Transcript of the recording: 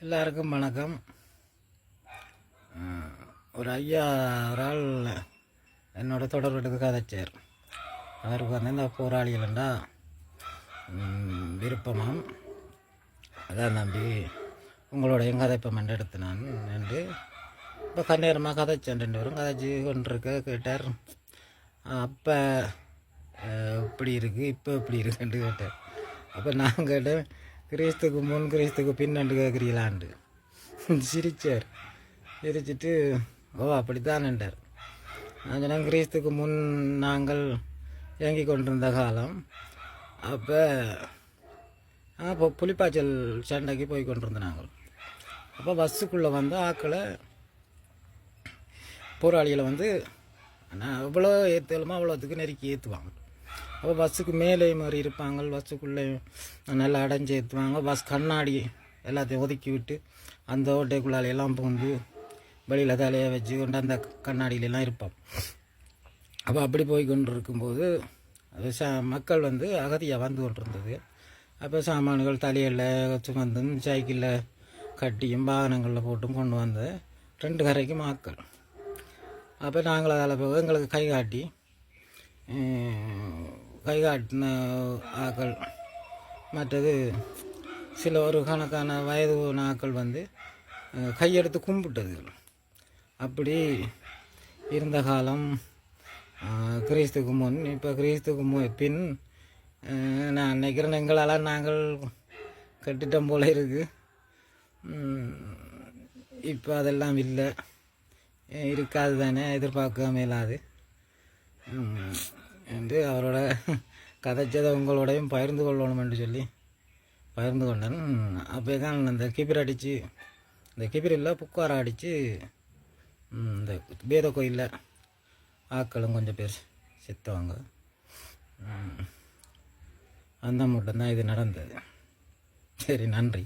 எல்லாருக்கும் வணக்கம். ஒரு ஐயா ஒரு ஆள் என்னோட தொடர்புக்கு கதைச்சார். அவருக்கு வந்து இந்த போராளிகள்ண்டா விருப்பமாம், அதான் நம்பி உங்களோடைய கதைப்பம் எடுத்து நான் என்று இப்போ கண்ணேரமாக கதைச்சேன். 2 பேரும் கதைச்சி கொண்டிருக்க கேட்டார். அப்போ இப்படி இருக்குது, இப்போ இப்படி இருக்குன்னு கேட்டார். அப்போ நான் கேட்டேன், கிறிஸ்துக்கு முன் கிறிஸ்துக்கு பின்னண்டு கேட்குறீங்களாண்டு. சிரிச்சார். சிரிச்சிட்டு ஓ அப்படித்தான்ண்டார். நான் சொன்னேன், கிறிஸ்துக்கு முன் நாங்கள் இயங்கி கொண்டிருந்த காலம், அப்போ புலிப்பாய்ச்சல் சண்டைக்கு போய் கொண்டிருந்தோம் நாங்கள். அப்போ பஸ்ஸுக்குள்ளே வந்து ஆக்களை போராளிகளை வந்து நான் எவ்வளோ ஏற்றலுமோ அவ்வளோத்துக்கு நெருக்கி ஏற்றுவாங்க. அப்போ பஸ்ஸுக்கு மேலே மாதிரி இருப்பாங்க, பஸ்ஸுக்குள்ளே நல்லா அடைஞ்சி ஏற்றுவாங்க. பஸ் கண்ணாடி எல்லாத்தையும் ஒதுக்கி விட்டு அந்த ஓட்டைக்குள்ளாலையெல்லாம் பூந்து வெளியில் தலையை வச்சு கொண்டு அந்த கண்ணாடியிலெல்லாம் இருப்போம். அப்போ அப்படி போய் கொண்டு இருக்கும்போது அது மக்கள் வந்து அகதியாக வந்து கொண்டு இருந்தது. அப்போ சாமான்கள் தலையில் சுமந்தும் சைக்கிளில் கட்டியும் வாகனங்களில் போட்டும் கொண்டு வந்த 2 கரைக்கு மக்கள். அப்போ நாங்கள் அதில் போய் எங்களுக்கு கை காட்டின ஆக்கள், மற்றது சில ஒரு கணக்கான வயது ஆக்கள் வந்து கையெடுத்து கும்பிட்டது. அப்படி இருந்த காலம் கிறிஸ்துக்கு முன். இப்போ கிறிஸ்துக்கு பின் நான் நினைக்கிறேன் எங்களால் நாங்கள் கட்டிட்டோம் போல இருக்குது. இப்போ அதெல்லாம் இல்லை, இருக்காது தானே, எதிர்பார்க்க மேலாது என்று அவரோட கதைச்சதை உங்களோடையும் பகிர்ந்து கொள்ளணும் என்று சொல்லி பகிர்ந்து கொண்டேன். அப்போ தான் இந்த கிபிர் அடித்து, இந்த கிபிரில் புக்காரை அடித்து இந்த வேத கோயிலில் ஆக்களும் கொஞ்சம் பேர் செத்தவங்க. அந்த மட்டும்தான் இது நடந்தது. சரி, நன்றி.